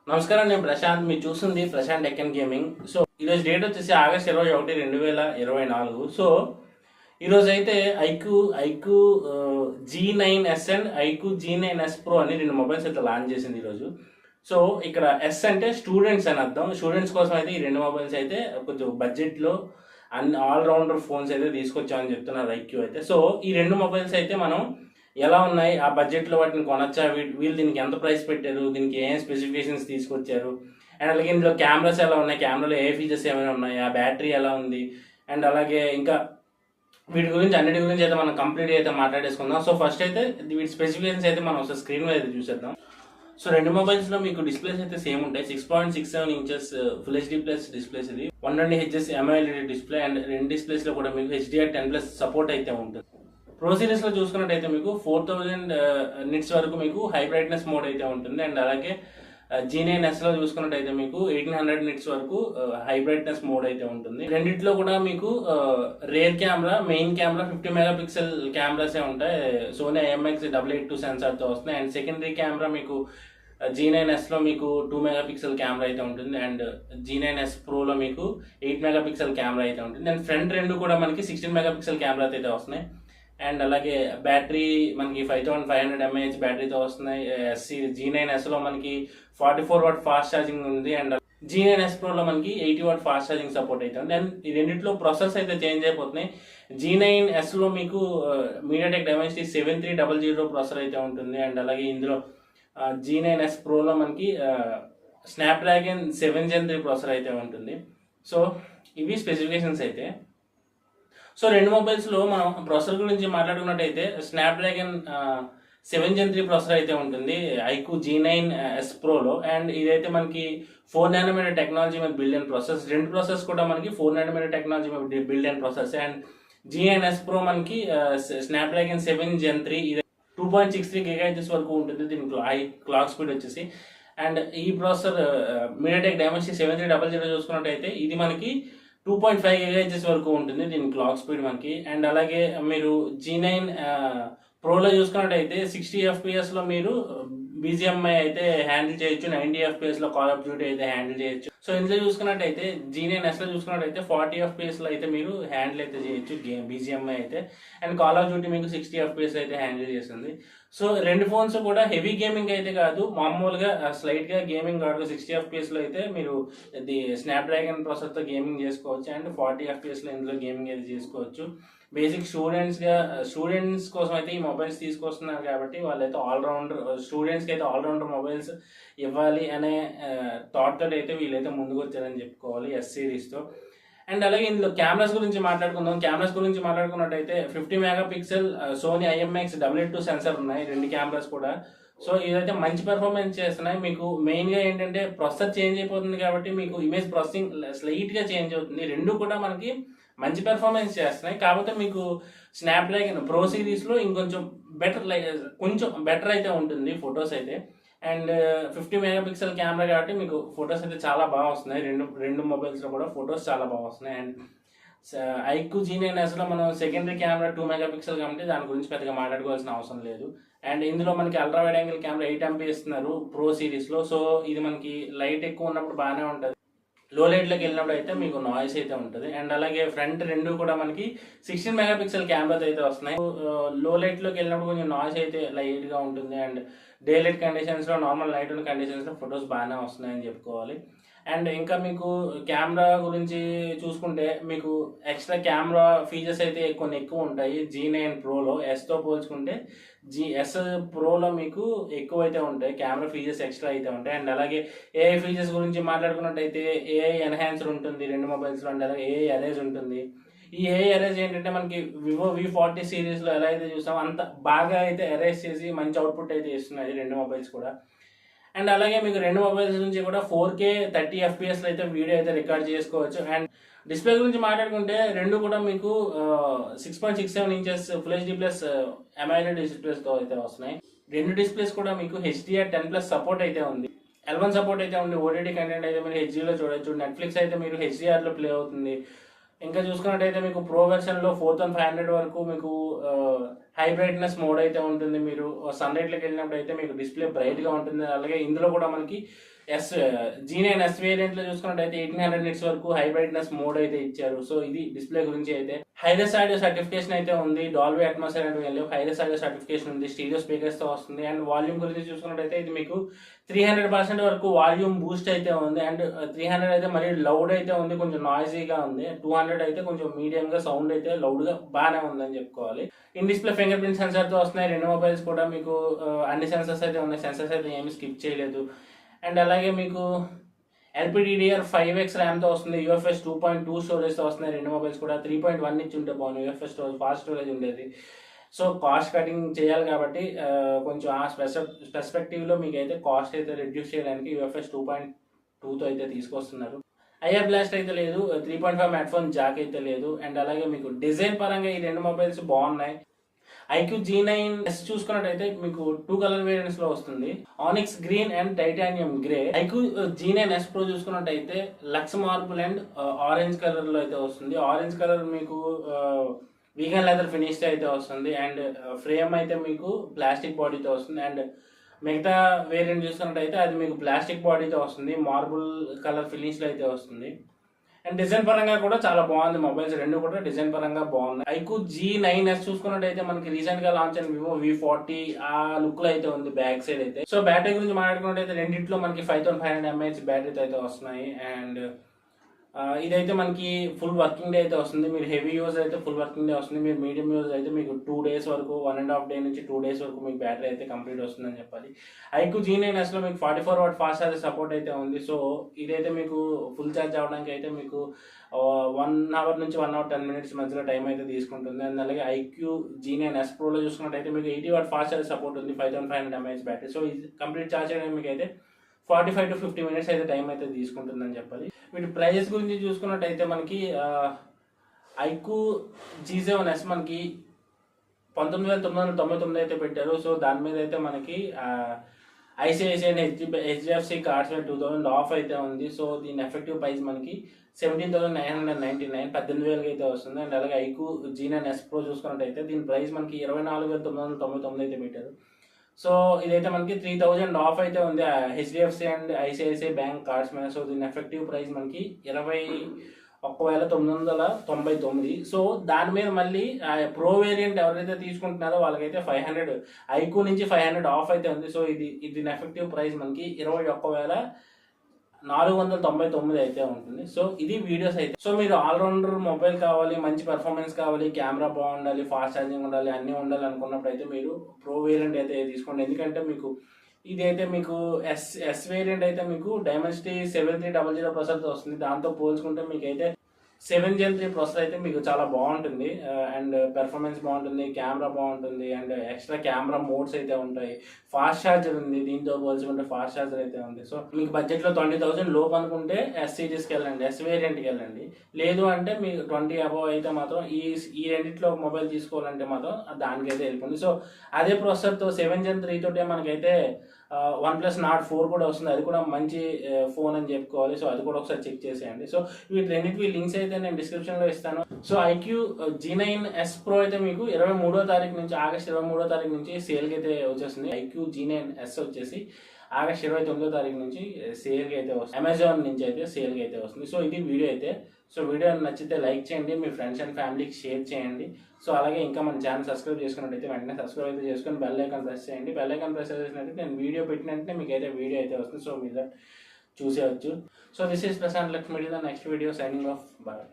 నమస్కారం, నేను ప్రశాంత్. మీరు చూస్తుంది Prashanth tech and gaming. So ఈరోజు డేట్ వచ్చేసి ఆగస్ట్ 21, 2024. సో ఈరోజు అయితే IQ G9S and IQ G9S Pro అని రెండు మొబైల్స్ అయితే లాంచ్ చేసింది ఈరోజు. సో ఇక్కడ ఎస్ అంటే స్టూడెంట్స్ అని అర్థం. స్టూడెంట్స్ కోసం అయితే ఈ రెండు మొబైల్స్ అయితే కొంచెం బడ్జెట్లో అన్ని ఆల్రౌండర్ ఫోన్స్ అయితే తీసుకొచ్చామని చెప్తున్నారు ఐక్యూ అయితే. సో ఈ రెండు మొబైల్స్ అయితే మనం ఎలా ఉన్నాయి, ఆ బడ్జెట్లో వాటిని కొనొచ్చా, వీళ్ళు దీనికి ఎంత ప్రైస్ పెట్టారు, దీనికి ఏం స్పెసిఫికేషన్స్ తీసుకొచ్చారు, అండ్ అలాగే ఇందులో కెమెరాస్ ఎలా ఉన్నాయి, కెమెరాలో ఏ ఫీచర్స్ ఏమైనా ఉన్నాయి, ఆ బ్యాటరీ ఎలా ఉంది, అండ్ అలాగే ఇంకా వీటి గురించి అన్నిటి గురించి అయితే మనం కంప్లీట్ అయితే మాట్లాడేసుకుందాం. సో ఫస్ట్ అయితే వీటి స్పెసిఫికేషన్స్ అయితే మనం ఒకసారి స్క్రీన్ మీద అయితే చూసేద్దాం. సో రెండు మొబైల్స్లో మీకు డిస్ప్లేస్ అయితే సేమ్ ఉంటాయి. 6.67 inches full HD plus displays, ఇది 120 Hz MOLED డిస్ప్లే, అండ్ రెండు డిస్ప్లేస్లో కూడా మీకు HDR10+ సపోర్ట్ అయితే ఉంటుంది. ప్రో సిరీస్లో చూసుకున్నట్టయితే మీకు 4000 నిట్స్ వరకు మీకు హై బ్రైట్నెస్ మోడ్ అయితే ఉంటుంది. అండ్ అలాగే G9Sలో చూసుకున్నట్టయితే మీకు 1800 నిట్స్ వరకు హై బ్రైట్నెస్ మోడ్ అయితే ఉంటుంది. రెండిట్లో కూడా మీకు rear camera, main camera 50 megapixel కెమెరాసే ఉంటాయి. సోనీ IMX882 సెన్సార్తో వస్తున్నాయి. అండ్ సెకండరీ కెమెరా మీకు G9Sలో మీకు 2 మెగాపిక్సెల్ కెమెరా అయితే ఉంటుంది. అండ్ G9S Proలో మీకు 8 మెగాపిక్సెల్ కెమెరా అయితే ఉంటుంది. అండ్ ఫ్రంట్ రెండు కూడా మనకి 16 మెగాపిక్సెల్ కెమెరా అయితే వస్తున్నాయి. అండ్ అలాగే బ్యాటరీ మనకి 5500 mAh బ్యాటరీతో వస్తున్నాయి. G9Sలో మనకి 44 వాట్ ఫాస్ట్ ఛార్జింగ్ ఉంది. అండ్ G9S Proలో మనకి 80 వాట్ ఫాస్ట్ ఛార్జింగ్ సపోర్ట్ అయితే ఉంది. అండ్ ఈ రెండిట్లో ప్రాసెస్ అయితే చేంజ్ అయిపోతున్నాయి. G9Sలో మీకు MediaTek Dimensity 7300 ప్రాసెసర్ అయితే ఉంటుంది. అండ్ అలాగే ఇందులో G9S Proలో మనకి Snapdragon 7 Gen 3 ప్రాసెసర్ అయితే ఉంటుంది. సో ఇవి స్పెసిఫికేషన్స్ అయితే. సో రెండు మొబైల్స్లో మనం ప్రాసెసర్ గురించి మాట్లాడుకున్నట్టయితే స్నాప్డ్రాగన్ 7 Gen 3 ప్రాసెసర్ అయితే ఉంటుంది ఐక్యూ G9S Proలో. అండ్ ఇదైతే మనకి 4nm టెక్నాలజీ మీద బిల్డ్ అయిన ప్రాసెస్. రెండు ప్రాసెస్ కూడా మనకి 4nm టెక్నాలజీ మీద బిల్డ్ అయిన ప్రాసెస్. అండ్ G9S Pro మనకి స్నాప్డ్రాగన్ 7 Gen 3, ఇది 2.63 GHz వరకు ఉంటుంది. దీనికి హై క్లాక్ స్పీడ్ వచ్చేసి. అండ్ ఈ ప్రాసెసర్ MediaTek Dimensity 7300 చూసుకున్నట్టయితే ఇది మనకి 2.5 GHz వరకు ఉంటుంది దీని క్లాక్ స్పీడ్ మనకి. అండ్ అలాగే మీరు G9 Proలో చూసుకున్నట్టయితే 60 FPS మీరు BGMI అయితే హ్యాండిల్ చేయొచ్చు, 90 FPS కాల్ ఆఫ్ డ్యూటీ అయితే హ్యాండిల్ చేయొచ్చు. సో ఇందులో చూసుకున్నట్టయితే G9Sలో చూసుకున్నట్టయితే 40 FPS అయితే మీరు హ్యాండిల్ అయితే చేయొచ్చు BGMI అయితే. అండ్ కాల్ ఆఫ్ డ్యూటీ మీకు 60 FPS అయితే హ్యాండిల్ చేస్తుంది. సో రెండు ఫోన్స్ కూడా హెవీ గేమింగ్ అయితే కాదు, మామూలుగా స్లైట్గా గేమింగ్ కాదు. 60 FPSలో అయితే మీరు ఇది స్నాప్డ్రాగన్ ప్రాసెసర్తో గేమింగ్ చేసుకోవచ్చు. అండ్ 40 FPSలో ఇందులో గేమింగ్ అయితే చేసుకోవచ్చు. బేసిక్ స్టూడెంట్స్ కోసం అయితే ఈ మొబైల్స్ తీసుకొస్తున్నారు కాబట్టి వాళ్ళైతే ఆల్రౌండర్ స్టూడెంట్స్కి అయితే ఆల్రౌండర్ మొబైల్స్ ఇవ్వాలి అనే థాట్ తోటి అయితే వీళ్ళైతే ముందుకు వచ్చారని చెప్పుకోవాలి ఎస్ సిరీస్తో. అండ్ అలాగే ఇందులో కెమెరాస్ గురించి మాట్లాడుకుందాం. కెమెరాస్ గురించి మాట్లాడుకున్నట్టయితే 50 మెగాపిక్సెల్ సోనీ IMX882 సెన్సార్ ఉన్నాయి రెండు కెమెరాస్ కూడా. సో ఇదైతే మంచి పెర్ఫార్మెన్స్ చేస్తున్నాయి. మీకు మెయిన్గా ఏంటంటే ప్రాసెసర్ చేంజ్ అయిపోతుంది కాబట్టి మీకు ఇమేజ్ ప్రాసెసింగ్ స్లైట్గా చేంజ్ అవుతుంది. రెండు కూడా మనకి మంచి పెర్ఫార్మెన్స్ చేస్తున్నాయి. కాకపోతే మీకు స్నాప్డ్రాగన్ ప్రో సిరీస్లో ఇంకొంచెం కొంచెం బెటర్ అయితే ఉంటుంది ఫొటోస్ అయితే. అండ్ 50 మెగాపిక్సెల్ కెమెరా కాబట్టి మీకు ఫొటోస్ అయితే చాలా బాగా వస్తున్నాయి. రెండు మొబైల్స్లో కూడా ఫొటోస్ చాలా బాగా వస్తున్నాయి. అండ్ ఐక్యూ G9Sలో మనం సెకండరీ కెమెరా 2 మెగాపిక్సెల్ కాబట్టి దాని గురించి పెద్దగా మాట్లాడుకోవాల్సిన అవసరం లేదు. అండ్ ఇందులో మనకి ultra wide angle camera 8 MP ఇస్తున్నారు ప్రో సిరీస్లో. సో ఇది మనకి లైట్ ఎక్కువ ఉన్నప్పుడు బాగానే ఉంటుంది, లో లైట్లోకి వెళ్ళినప్పుడు అయితే మీకు నాయిస్ అయితే ఉంటుంది. అండ్ అలాగే ఫ్రంట్ రెండు కూడా మనకి 16 మెగాపిక్సెల్ కెమెరాతో అయితే వస్తున్నాయి. లో లైట్లోకి వెళ్ళినప్పుడు కొంచెం నాయిస్ అయితే లైట్గా ఉంటుంది. అండ్ డే లైట్ కండిషన్స్లో, నార్మల్ నైట్ ఉన్న కండిషన్స్లో ఫొటోస్ బాగానే వస్తున్నాయని చెప్పుకోవాలి. అండ్ ఇంకా మీకు కెమెరా గురించి చూసుకుంటే మీకు ఎక్స్ట్రా కెమెరా ఫీచర్స్ అయితే కొన్ని ఎక్కువ ఉంటాయి G9 Proలో. ఎస్తో పోల్చుకుంటే S Proలో మీకు ఎక్కువ అయితే ఉంటాయి, కెమెరా ఫీచర్స్ ఎక్స్ట్రా అయితే ఉంటాయి. అండ్ అలాగే AI ఫీచర్స్ గురించి మాట్లాడుకున్నట్టయితే AI ఎన్హాన్సర్ ఉంటుంది రెండు మొబైల్స్లో. అండ్ అలాగే AI అరేజ్ ఉంటుంది. ఈ AI అరేజ్ ఏంటంటే మనకి వివో V40 సిరీస్లో ఎలా అయితే చూస్తామో అంత బాగా అయితే అరేజ్ చేసి మంచి అవుట్పుట్ అయితే ఇస్తున్నాయి రెండు మొబైల్స్ కూడా. అండ్ అలాగే మీకు రెండు మొబైల్స్ నుంచి కూడా 4K 30 FPSలో అయితే వీడియో అయితే రికార్డ్ చేసుకోవచ్చు. అండ్ డిస్ప్లే గురించి మాట్లాడుకుంటే రెండు కూడా మీకు 6.67 inches full HD plus AMOLED డిస్ప్లేస్తో అయితే వస్తున్నాయి. రెండు డిస్ప్లేస్ కూడా మీకు HDR10+ సపోర్ట్ అయితే ఉంది, L1 సపోర్ట్ అయితే ఉంది. OTT కంటెంట్ అయితే మీరు హెచ్డీలో చూడొచ్చు. నెట్ఫ్లిక్స్ అయితే మీరు HDRలో ప్లే అవుతుంది. ఇంకా చూసుకున్నట్టయితే మీకు ప్రో వెర్షన్లో 4500 వరకు మీకు హై బ్రైట్నెస్ మోడ్ అయితే ఉంటుంది. మీరు సన్లైట్లోకి వెళ్ళినప్పుడు అయితే మీకు డిస్ప్లే బ్రైట్గా ఉంటుంది. అలాగే ఇందులో కూడా మనకి G9 S వేరియంట్ లో చూసుకున్నట్టయితే 1800 నిట్స్ వరకు హై బ్రైట్నెస్ మోడ్ అయితే ఇచ్చారు. సో ఇది డిస్ప్లే గురించి అయితే హైరెస్ ఆడియో సర్టిఫికేషన్ అయితే ఉంది, డాల్బీ అట్మాస్ఫియర్ అంటే హైరెస్ ఆడియో సర్టిఫికేషన్ ఉంది, స్టీరియో స్పీకర్స్ తో వస్తుంది. అండ్ వాల్యూమ్ గురించి చూసుకున్నట్టయితే ఇది మీకు 300% వరకు వాల్యూమ్ బూస్ట్ అయితే ఉంది. అండ్ 300 అయితే మరీ లౌడ్ అయితే ఉంది, కొంచెం నాయిజీగా ఉంది. 200 అయితే కొంచెం మీడియం గా సౌండ్ అయితే లౌడ్ గా బాగానే ఉందని చెప్పుకోవాలి. In display finger print censor తో వస్తున్నాయి రెండు మొబైల్స్ కూడా. మీకు అన్ని సెన్సర్స్ అయితే ఉన్నాయి, సెన్సర్స్ అయితే ఏమి స్కిప్ చేయలేదు. అండ్ అలాగే మీకు LPDDR5X ర్యామ్తో వస్తుంది, UFS 2.2 స్టోరేజ్తో వస్తున్నాయి రెండు మొబైల్స్ కూడా. 3.1 ఇచ్చి ఉంటే బాగుంది, UFS స్టోరేజ్ ఫాస్ట్ స్టోరేజ్ ఉండేది. సో కాస్ట్ కటింగ్ చేయాలి కాబట్టి కొంచెం ఆ పర్స్పెక్టివ్లో మీకు అయితే కాస్ట్ అయితే రిడ్యూస్ చేయడానికి UFS 2.2తో అయితే తీసుకొస్తున్నారు. ఐఆర్ బ్లాస్ట్ అయితే లేదు, 3.5 హెడ్ ఫోన్ జాక్ అయితే లేదు. అండ్ అలాగే మీకు డిజైన్ పరంగా ఈ రెండు మొబైల్స్ బాగున్నాయి. IQ G9S చూసుకున్నట్టయితే మీకు 2 కలర్ వేరియంట్స్ లో వస్తుంది, onyx green and titanium grey. IQ G9S Pro చూసుకున్నట్టయితే lux marble and orange colour లో అయితే వస్తుంది. ఆరెంజ్ కలర్ మీకు వీగన్ లెదర్ ఫినిష్ అయితే వస్తుంది. అండ్ ఫ్రేమ్ అయితే మీకు ప్లాస్టిక్ బాడీతో వస్తుంది. అండ్ మిగతా వేరియంట్ చూసుకున్నట్టయితే అది మీకు ప్లాస్టిక్ బాడీతో వస్తుంది, మార్బుల్ కలర్ ఫినిష్ లో అయితే వస్తుంది. అండ్ డిజైన్ పరంగా కూడా చాలా బాగుంది, మొబైల్స్ రెండు కూడా డిజైన్ పరంగా బాగున్నాయి. IQ G9S చూసుకున్నట్టయితే మనకి రీసెంట్ గా లాంచ్ అయిన Vivo V40 ఆ లుక్ లో అయితే ఉంది బ్యాక్ సైడ్ అయితే. సో బ్యాటరీ గురించి మాట్లాడుకున్నట్టయితే రెండింటిలో మనకి 5500 mAh బ్యాటరీతో అయితే వస్తున్నాయి. అండ్ ఇదైతే మనకి ఫుల్ వర్కింగ్ డే అయితే వస్తుంది. మీరు హెవీ యూజ్ అయితే ఫుల్ వర్కింగ్ డే వస్తుంది, మీరు మీడియం యూజ్ అయితే మీకు 2 days వరకు 1.5 day నుంచి 2 days వరకు మీకు బ్యాటరీ అయితే కంప్లీట్ వస్తుందని చెప్పాలి. IQ G9S లో మీకు 44 watt ఫాస్ట్ ఛార్జ్ సపోర్ట్ అయితే ఉంది. సో ఇదైతే మీకు ఫుల్ ఛార్జ్ అవ్వడానికి అయితే మీకు 1 hour నుంచి 1 hour 10 minutes మధ్యలో టైం అయితే తీసుకుంటుంది. అండ్ అలాగే IQ G9S Pro లో చూసుకున్నట్టయితే మీకు 80 watt ఫాస్ట్ ఛార్జ్ సపోర్ట్ ఉంది, 5500 mAh బ్యాటరీ. సో ఇది కంప్లీట్ ఛార్జ్ చేయడానికి మీకు అయితే 45 to 50 minutes అయితే టైం అయితే తీసుకుంటుందని చెప్పాలి. వీటి ప్రైజెస్ గురించి చూసుకున్నట్టయితే మనకి IQ G7S మనకి 19,999 అయితే పెట్టారు. సో దాని మీద అయితే మనకి ICICI అండ్ HDFC కార్డ్స్ మీద 2000 ఆఫ్ అయితే ఉంది. సో దీని ఎఫెక్టివ్ ప్రైస్ మనకి 17,999, 18,000 అయితే వస్తుంది. అండ్ అలాగే IQ G9S Pro చూసుకున్నట్టయితే దీని ప్రైస్ మనకి 24,999 అయితే పెట్టారు. సో ఇదైతే మనకి 3,000 ఆఫ్ అయితే ఉంది HDFC and ICICI bank cards మీద. సో దీని ఎఫెక్టివ్ ప్రైస్ మనకి 21,999. సో దాని మీద మళ్ళీ ప్రో వేరియంట్ ఎవరైతే తీసుకుంటున్నారో వాళ్ళకైతే 500 IQ నుంచి 500 ఆఫ్ అయితే ఉంది. సో దీని ఎఫెక్టివ్ ప్రైస్ మనకి 21,499 అయితే ఉంటుంది. సో ఇది వీడియోస్ అయితే. సో మీరు ఆల్రౌండర్ మొబైల్ కావాలి, మంచి పర్ఫార్మెన్స్ కావాలి, కెమెరా బాగుండాలి, ఫాస్ట్ ఛార్జింగ్ ఉండాలి, అన్నీ ఉండాలి అనుకున్నప్పుడు అయితే మీరు ప్రో వేరియంట్ అయితే తీసుకోండి. ఎందుకంటే మీకు ఇదైతే మీకు ఎస్ వేరియంట్ అయితే మీకు డైమెన్సిటీ 7300 ప్రాసెసర్తో వస్తుంది. దాంతో పోల్చుకుంటే మీకైతే 7 Gen 3 ప్రాసెసర్ అయితే మీకు చాలా బాగుంటుంది. అండ్ పెర్ఫార్మెన్స్ బాగుంటుంది, కెమెరా బాగుంటుంది, అండ్ ఎక్స్ట్రా కెమెరా మోడ్స్ అయితే ఉంటాయి, ఫాస్ట్ ఛార్జర్ ఉంది, దీంతో పోల్చుకుంటే ఫాస్ట్ ఛార్జర్ అయితే ఉంది. సో మీకు బడ్జెట్లో 20,000 లోపు అనుకుంటే S సిరీస్కి వెళ్ళండి, S వేరియంట్కి వెళ్ళండి. లేదు అంటే మీకు 20 అబవ్ అయితే మాత్రం ఈ రెండిట్లో మొబైల్ తీసుకోవాలంటే మాత్రం దానికైతే వెళ్ళిపోయింది. సో అదే ప్రాసెసర్తో 7 Gen 3 తోటే మనకైతే OnePlus Nord 4 కూడా వస్తుంది, అది కూడా మంచి ఫోన్ అని చెప్పుకోవాలి. సో అది కూడా ఒకసారి చెక్ చేసేయండి. సో వీటి రెండింటివి లింక్స్ అయితే నేను డిస్క్రిప్షన్లో ఇస్తాను. సో IQ G9S Pro అయితే మీకు 23వ తారీఖు నుంచి, ఆగస్ట్ 23వ తారీఖు నుంచి సేల్కి అయితే వచ్చేస్తుంది. IQ G9S వచ్చేసి ఆగస్ట్ 29వ తారీఖు నుంచి సేల్కి అయితే వస్తుంది, అమెజాన్ నుంచి అయితే సేల్కి అయితే వస్తుంది. సో ఇది వీడియో అయితే. సో వీడియో నచ్చితే లైక్ చేయండి, మీ ఫ్రెండ్స్ అండ్ ఫ్యామిలీకి షేర్ చేయండి. సో అలాగే ఇంకా మన ఛానల్ సబ్స్క్రైబ్ చేసుకున్నట్టయితే వెంటనే సబ్స్క్రైబ్ అయితే చేసుకొని బెల్ ఐకాన్ ప్రెస్ చేయండి. బెల్ ఐకాన్ ప్రెస్ చేసినట్టు నేను వీడియో పెట్టినట్టే మీకు అయితే వీడియో అయితే వస్తుంది. సో మీరు చూసేయచ్చు. So this is Prashanth Lakshmi, next video signing off, bye.